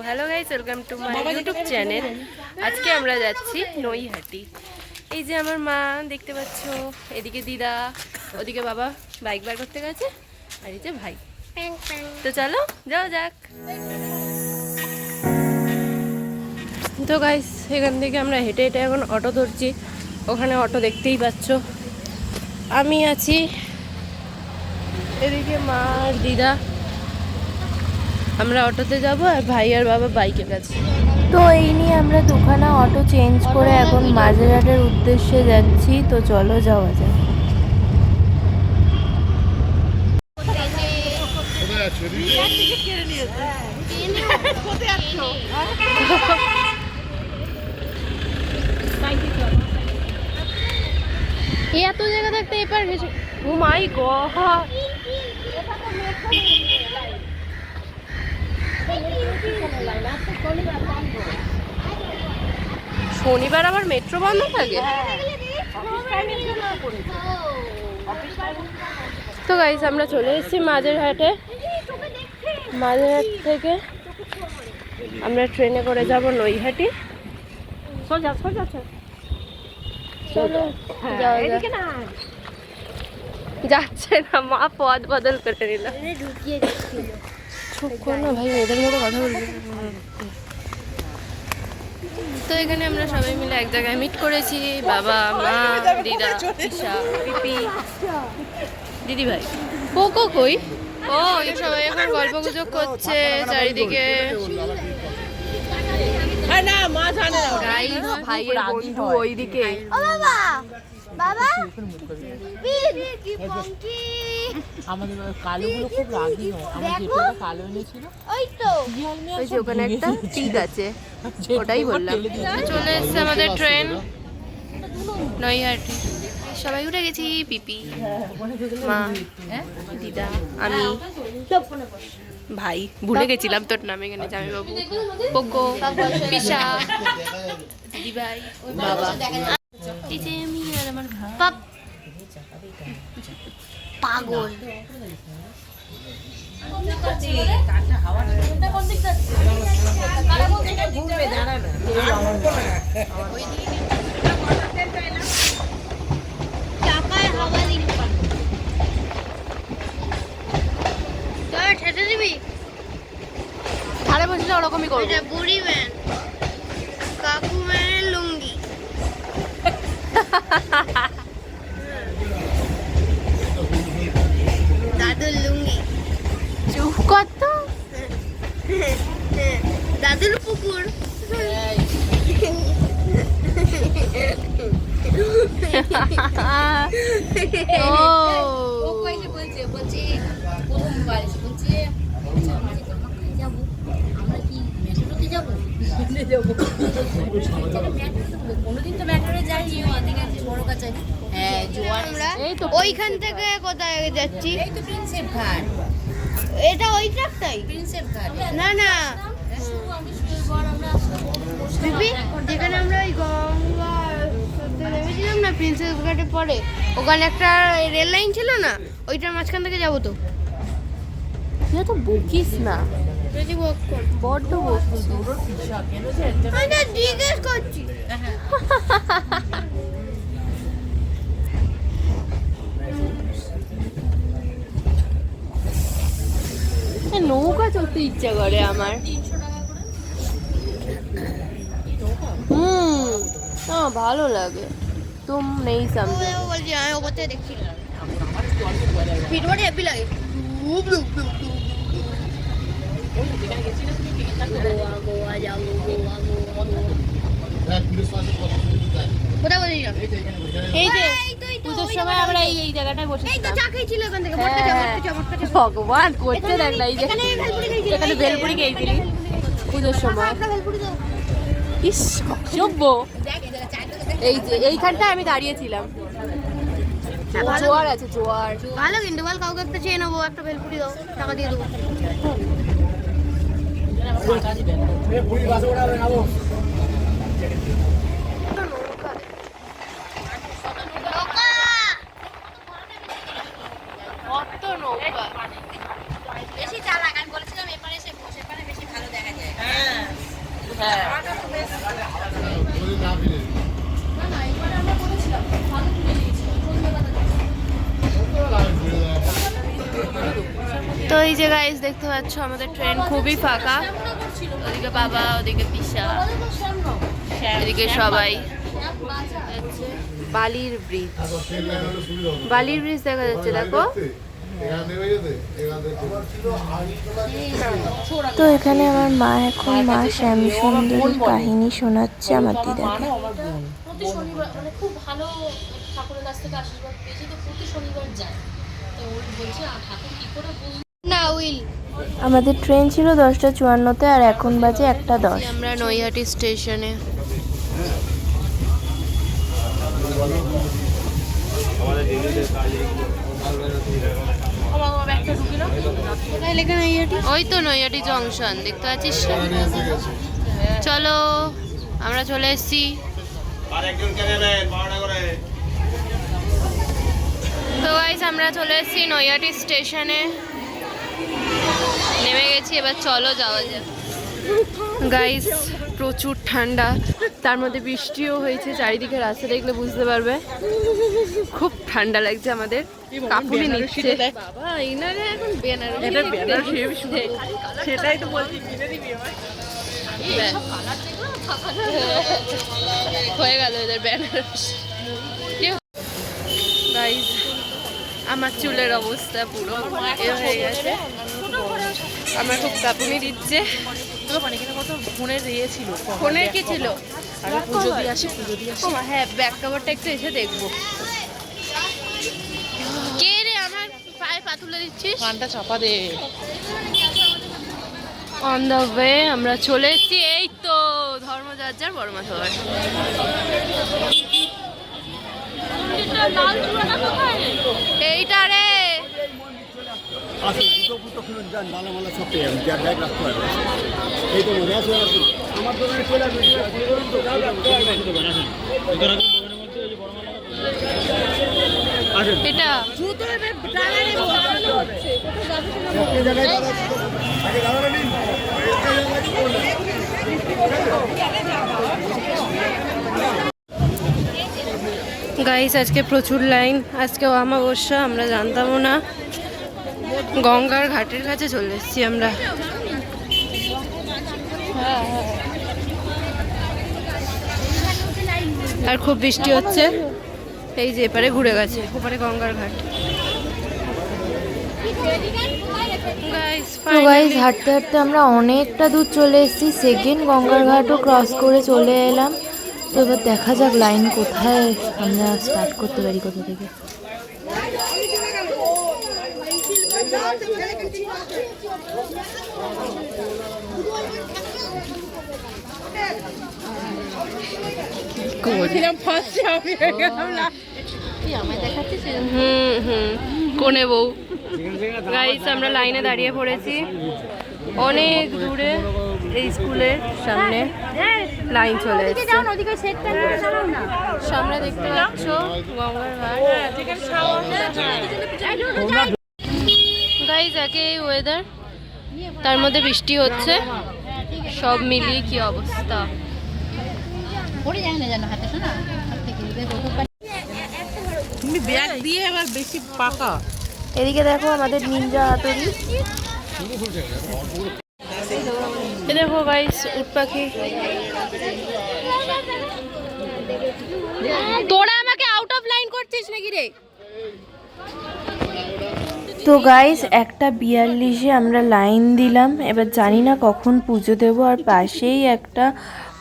Hello guys, welcome to my YouTube channel. আজকে আমরা যাচ্ছি নৈহাটি। এই যে আমার মা দেখতে পাচ্ছ, এদিকে দিদা, ওদিকে বাবা বাইক বার করতে গেছে, আর এই যে ভাই। তো চলো যাও যাক। তো গাইস, এখান থেকে আমরা হেঁটে হেঁটে এখন অটো ধরছি। ওখানে অটো দেখতেই পাচ্ছ। আমি আছি এদিকে, মা আর দিদা। আমরা অটোতে যাব আর ভাই আর বাবা বাইকে গেছে। তো এই নিয়ে আমরা দুখানা অটো চেঞ্জ করে এখন মাঝেরহাটের উদ্দেশ্যে যাচ্ছি। তো চলো যাওয়া যাক। এত জায়গা থাকতে এবার ও মাই গড, শনিবার আবার মেট্রো বন্ধ থাকে। তো গাইস, আমরা চলে এসেছি মাঝেরহাটে। মাঝেরহাট থেকে আমরা ট্রেনে করে যাব নৈহাটি। চলো যাচ্ছে না, মা পথ বদল করে নিল। চুপ কর না ভাই, মেয়েদের মতো কথা বলবি। তো এখানে আমরা সবাই মিলে এক জায়গায় মিট করেছি। বাবা, মা, দিদা, ঈশা, পিপি, দিদি ভাই। কোকো কই? ও, সবাই এখন গল্প গুজব করছে চারিদিকে। ভাইয়ের বন্ধু ওইদিকে। আমাদের কালোগুলো খুব রাগি হয়। আমার যেটা কালো এনেছিল ওই যে ওখানে একটা টিক আছে, ওটাই বললাম। চলে এসছে আমাদের ট্রেন নৈহাটি। সবাই উঠে গেছি, পিপি, মা, দিদা, আমি, ভাই। ভুলে গেছিলাম তোর নাম। এখানে জামাইবাবু, পোকো, পিসা, দিদি ভাই, বাবা। এই যে আমি আর আমার পাগল। ধারে বসলে ওরকমই করবো। বুড়ি ম্যান, কাকু ম্যানের লুঙ্গি। দাদুর লুঙ্গি। চুপ কর তো। দাদুর পুকুর। ওইখান থেকে কোথায় যাচ্ছি? এটা ওই ট্রাকটাই? না না, যেখানে আমরা ওই গঙ্গা নেমেছিলাম না, প্রিন্সেস ঘাটে পরে ওখানে একটা রেল লাইন ছিল না, ওইটার মাঝখান থেকে যাবো। তো তো বকিস না, বড্ড জিজ্ঞেস করছি। নৌকা চড়তে ইচ্ছা করে আমার। ভালো লাগে। তুম নেই সামনে। বলছি আমি ওপর থেকে দেখছি, ভিডিওটা হেভি লাগে। গোয়া যাবো, কোথায় বলছিলাম? এই যে পুজোর সময় আমরা এই জায়গাটায় বসেছিলাম। ভগবান করছে দেখ না, এই যে এখানে ভেলপুরি খেয়েছিলি পুজোর সময়। ইস সভ্য। এই যে এইখানটায় আমি দাঁড়িয়েছিলাম। জোয়ার আছে, জোয়ার ভালো। কিন্তু বল, কাউকে একটা চেয়ে নেবো, একটা ভেলপুরি দাও, টাকা দিয়ে দেবো। বেশি চালাক, আমি বলেছিলাম এপারে এসে বসে, এপারে বেশি ভালো দেখা যায়। তো এই যে গাইস দেখতে পাচ্ছ আমাদের ট্রেন খুবই ফাঁকা। ওদিকে বাবা, ওদিকে পিসা, এদিকে সবাই। বালির ব্রিজ, বালির ব্রিজ দেখা যাচ্ছে, দেখো। তো এখানে আমার মা এখন মা শ্যামসুন্দরীর কাহিনী শোনাচ্ছে আমার দিদাকে। প্রতি শনিবার মানে খুব ভালো ঠাকুরের কাছ থেকে আশীর্বাদ পেয়েছি, তো প্রতি শনিবার যায়। তো ওই বলছে ঠাকুর কি করে না উইল। আমাদের ট্রেন ছিল 10:54-তে আর এখন বাজে 1:10। আমরা নৈহাটি স্টেশনে। ওই তো নৈহাটি জংশন দেখতে পাচ্ছিস। চলো আমরা চলে এসেছি। তো গাইস আমরা চলে এসেছি নৈহাটি স্টেশনে, নেমে গেছি। এবার চলো যাওয়া যাক। গাইস প্রচুর ঠান্ডা, তার মধ্যে বৃষ্টিও হয়েছে। চারিদিকে রাস্তা দেখলে বুঝতে পারবে খুব ঠান্ডা লাগছে আমাদের। কাপুনি নিচ্ছে বাবা, ইনারে এখন সেটাই তো বলছি, কিনে দিবি হয়ে গেল এদের বেনারস। গাইস আমার চুলের অবস্থা পুরো এ হয়ে গেছে, আমার খুব কাঁপুনি দিচ্ছে। ফোনে দিয়েছিল, ফোনের কি ছিল? আমি পুজো দিয়ে আসি, পুজো দিয়ে আসি। হ্যাঁ, ব্যাক কভারটা একটু এসে দেখবো। কে রে আমার পায়ে পা তুলে দিচ্ছিস? কানটা চাপা দে। অন দ্য ওয়ে আমরা চলে এসেছি। এই তো ধর্মযাত্রার বড় মা সবাই। এইটা রে এটা গাইস আজকে প্রচুর লাইন, আজকে অমাবস্যা, আমরা জানতামও না। গঙ্গার ঘাটের কাছে চলে এসেছি আমরা। আর খুব বৃষ্টি হচ্ছে, এই যে এপারে ঘুরে গেছে, ওপারে গঙ্গার ঘাট। তো গাইস হাঁটতে হাঁটতে আমরা অনেকটা দূর চলে এসেছি, সেকেন্ড গঙ্গার ঘাটও ক্রস করে চলে এলাম। তো এবার দেখা যাক লাইন কোথায় আমরা স্টার্ট করতে পারি, কোথা থেকে। কোনে বউ। গাইস আমরা লাইনে দাঁড়িয়ে পড়েছি অনেক দূরে, এই স্কুলের সামনে লাইন চলে এসেছে। সামনে দেখতে পাচ্ছ গঙ্গার ঘাট। গাইস একে এই ওয়েদার, তার মধ্যে বৃষ্টি হচ্ছে, সব মিলিয়ে কি অবস্থা। তুমি ব্যাগ দিয়ে এবার বেশি পাকা। এদিকে দেখো আমাদের নিনজা হাতুড়ি। দেখো গাইস উট পাখি। তোরা আমাকে আউট অফ লাইন করছিস নাকি রে? তো গাইস 1:42-এ আমরা লাইন দিলাম। এবার জানি না কখন পুজো দেবো। আর পাশেই একটা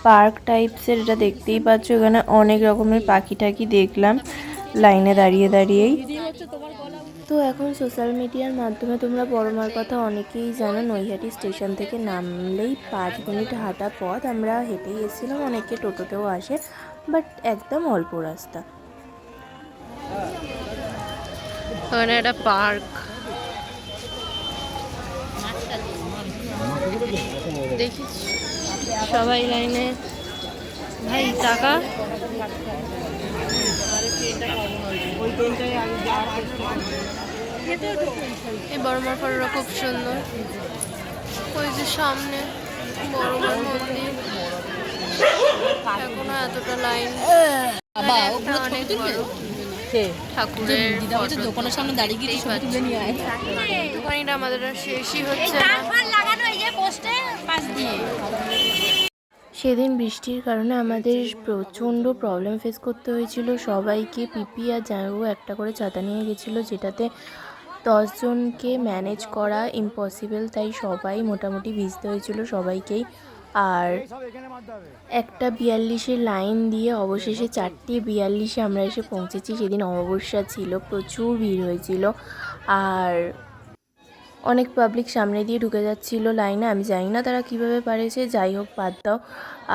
পার্ক টাইপসের, এটা দেখতেই পাচ্ছ, এখানে অনেক রকমের পাখি টাকি দেখলাম লাইনে দাঁড়িয়ে দাঁড়িয়েই। তো এখন সোশ্যাল মিডিয়ার মাধ্যমে তোমরা বড়মার কথা অনেকেই জানো। নৈহাটি স্টেশন থেকে নামলেই 5 মিনিট হাঁটা পথ। আমরা হেঁটেই এসেছিলাম, অনেকে টোটোতেও আসে, বাট একদম অল্প রাস্তা। ওখানে একটা পার্ক, দেখিস সবাই লাইনে। ভাই টাকা এই বড়মার ফটোটা খুব সুন্দর। ওই যে সামনে বড়মার মন্দির। এখনো এতটা লাইন বাবা ও অনেক বড় কে ঠাকুরের দিদা বলছে দোকানের সামনে দাঁড়িয়ে গিয়ে ছবি তুলে নিয়ে আয়। দোকানিটা আমাদের আর শেষই হচ্ছে না। সেদিন বৃষ্টির কারণে আমাদের প্রচণ্ড প্রবলেম ফেস করতে হয়েছিল সবাইকে। পিপি আর জামাইবাবু একটা করে ছাতা নিয়ে গেছিলো, যেটাতে 10 জনকে ম্যানেজ করা ইম্পসিবল, তাই সবাই মোটামুটি ভিজতে হয়েছিল সবাইকেই। আর 1:42 লাইন দিয়ে অবশেষে 4:42 আমরা এসে পৌঁছেছি। সেদিন অমাবস্যা ছিল, প্রচুর ভিড় হয়েছিল আর অনেক পাবলিক সামনে দিয়ে ঢুকে যাচ্ছিল লাইনে। আমি জানি না তারা কিভাবে পারেছে, যাই হোক বাদ দাও।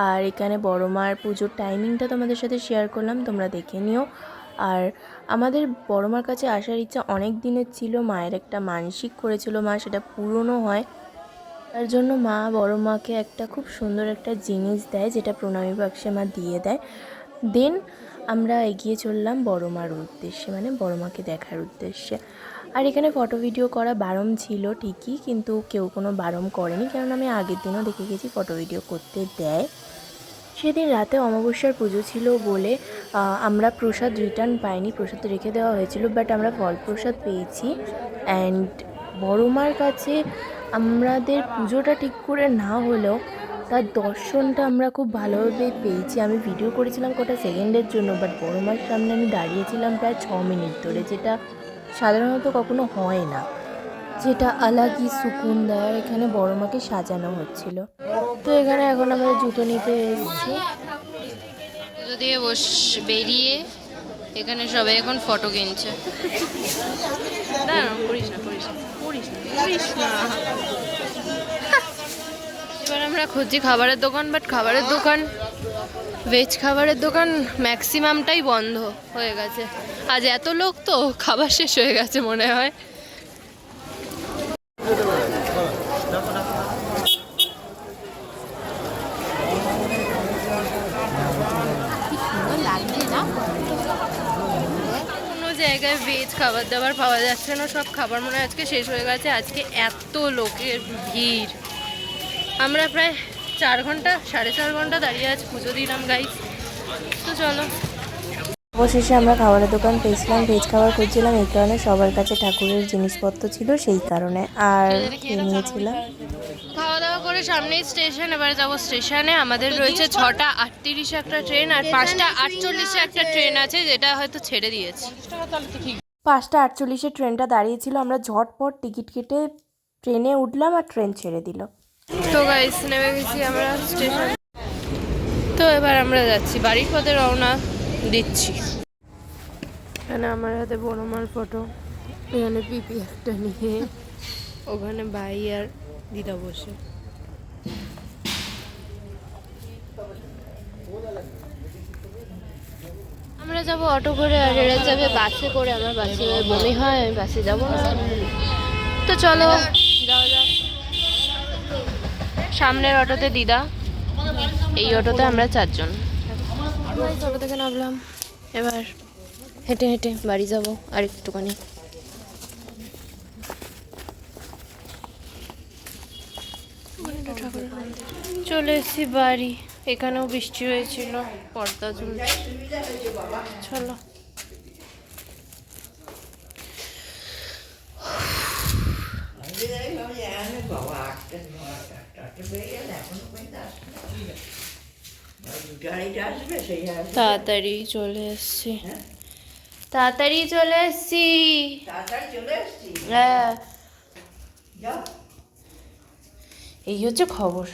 আর এখানে বড় মার পুজোর টাইমিংটা তোমাদের সাথে শেয়ার করলাম, তোমরা দেখে নিও। আর আমাদের বড় মার কাছে আসার ইচ্ছা অনেক দিনের ছিল, মায়ের একটা মানসিক করেছিল মা, সেটা পূরণও হয়। তার জন্য মা বড় মাকে একটা খুব সুন্দর একটা জিনিস দেয়, যেটা প্রণামী বাক্সে মা দিয়ে দেয়। দেন আমরা এগিয়ে চললাম বড় মার উদ্দেশ্যে, মানে বড় মাকে দেখার উদ্দেশ্যে। আর এখানে ফটো ভিডিও করা বারণ ছিল ঠিকই, কিন্তু কেউ কোনো বারণ করেনি, কারণ আমি আগের দিনও দেখে গেছি ফটো ভিডিও করতে দেয়। সেদিন রাতে অমাবস্যার পুজো ছিল বলে আমরা প্রসাদ রিটার্ন পাইনি, প্রসাদ রেখে দেওয়া হয়েছিল, বাট আমরা ফল প্রসাদ পেয়েছি। অ্যান্ড বড় মার কাছে আমাদের পুজোটা ঠিক করে না হলেও তার দর্শনটা আমরা খুব ভালোভাবে পেয়েছি। আমি ভিডিও করেছিলাম কটা সেকেন্ডের জন্য, বাট বড় মার সামনে আমি দাঁড়িয়েছিলাম প্রায় 6 মিনিট ধরে, যেটা সাধারণত কখনো হয় না, যেটা আলাগই সুকুন দেয়। আর এখানে বড় মাকে সাজানো হচ্ছিল। তো এখানে এখন আমরা জুতো নিতে এসেছি। পুজো দিয়ে বেরিয়ে এখানে সবাই এখন ফটো কিনছে। না করিস না, করিস না, করিস না, করিস না। এবার আমরা খুঁজছি খাবারের দোকান, বাট খাবারের দোকান, ভেজ খাবারের দোকান ম্যাক্সিমামটাই বন্ধ হয়ে গেছে। আজ এত লোক তো খাবার শেষ হয়ে গেছে মনে হয়। কোনো জায়গায় ভেজ খাবার দাবার পাওয়া যাচ্ছে না, সব খাবার মনে হয় আজকে শেষ হয়ে গেছে। আজকে এত লোকের ভিড়, আমরা প্রায় 4 ঘন্টা 4.5 ঘন্টা দাঁড়িয়ে আছি, পুজো দিলাম গাইস। তো চলো, অবশেষে আমরা খাবারের দোকান পেয়েছিলাম, ভেজ খাবার খুঁজছিলাম, এই কারণে সবার কাছে ঠাকুরের জিনিসপত্র ছিল সেই কারণে, আর খেয়ে নিয়েছিলাম। খাওয়া দাওয়া করে সামনেই স্টেশন, এবার যাবো স্টেশনে। আমাদের রয়েছে 6:38 একটা ট্রেন, আর 5:48 একটা ট্রেন আছে, যেটা হয়তো ছেড়ে দিয়েছে। 5:48 ট্রেনটা দাঁড়িয়েছিল, আমরা ঝটপট টিকিট কেটে ট্রেনে উঠলাম আর ট্রেন ছেড়ে দিল। তো গাইস নেমে গেছি আমরা স্টেশন। তো এবার আমরা যাচ্ছি বাড়ির পথে, রওনা দিচ্ছি। এখানে আমার হাতে বড় মার ফটো, এখানে পিপি একটা নিয়ে, ওখানে ভাই আর দিদা বসে। আমরা যাব অটো করে, আর এরা যাবে বাসে করে। আমার বাসে বমি হয়, আমি বাসে যাব না। তো চলো যাওয়া যাক। সামনের অটোতে দিদা, এই অটোতে আমরা 4 জন। অটো থেকে নামলাম, এবার হেঁটে হেঁটে বাড়ি যাব আর একটুখানি। চলে এসেছি বাড়ি, এখানেও বৃষ্টি হয়েছিল, পর্দা ঝুলছে। চলো তাড়াতাড়ি চলে এসছি, তাড়াতাড়ি চলে এসছি। হ্যাঁ, এই হচ্ছে খবর।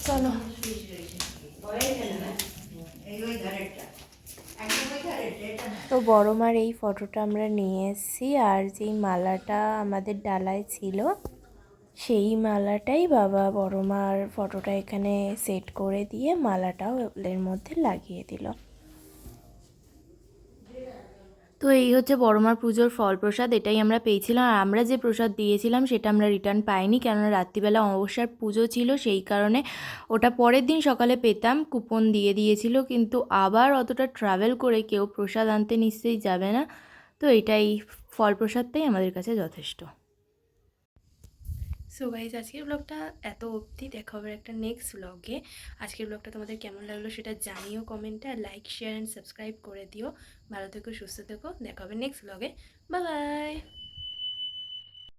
চলো, তো বড় মার এই ফটোটা আমরা নিয়ে এসেছি, আর যেই মালাটা আমাদের ডালায় ছিল সেই মালাটাই বাবা বড় মার ফটোটা এখানে সেট করে দিয়ে মালাটাও এর মধ্যে লাগিয়ে দিল। তো এই হচ্ছে বড় মার পুজোর ফল প্রসাদ, এটাই আমরা পেয়েছিলাম। আর আমরা যে প্রসাদ দিয়েছিলাম সেটা আমরা রিটার্ন পাইনি, কেননা রাত্রিবেলা অমাবস্যার পুজো ছিল, সেই কারণে ওটা পরের দিন সকালে পেতাম, কুপন দিয়ে দিয়েছিল। কিন্তু আবার অতটা ট্রাভেল করে কেউ প্রসাদ আনতে নিশ্চয়ই যাবে না, তো এটাই ফল প্রসাদটাই আমাদের কাছে যথেষ্ট। সো গাইজ আজকের ব্লগটা এত অবধি, দেখা হবে একটা নেক্সট ব্লগে। আজকের ব্লগটা তোমাদের কেমন লাগলো সেটা জানিও কমেন্টে, আর লাইক শেয়ার অ্যান্ড সাবস্ক্রাইব করে দিও। ভালো থেকো, সুস্থ থেকো, দেখা হবে নেক্সট ব্লগে। Bye bye.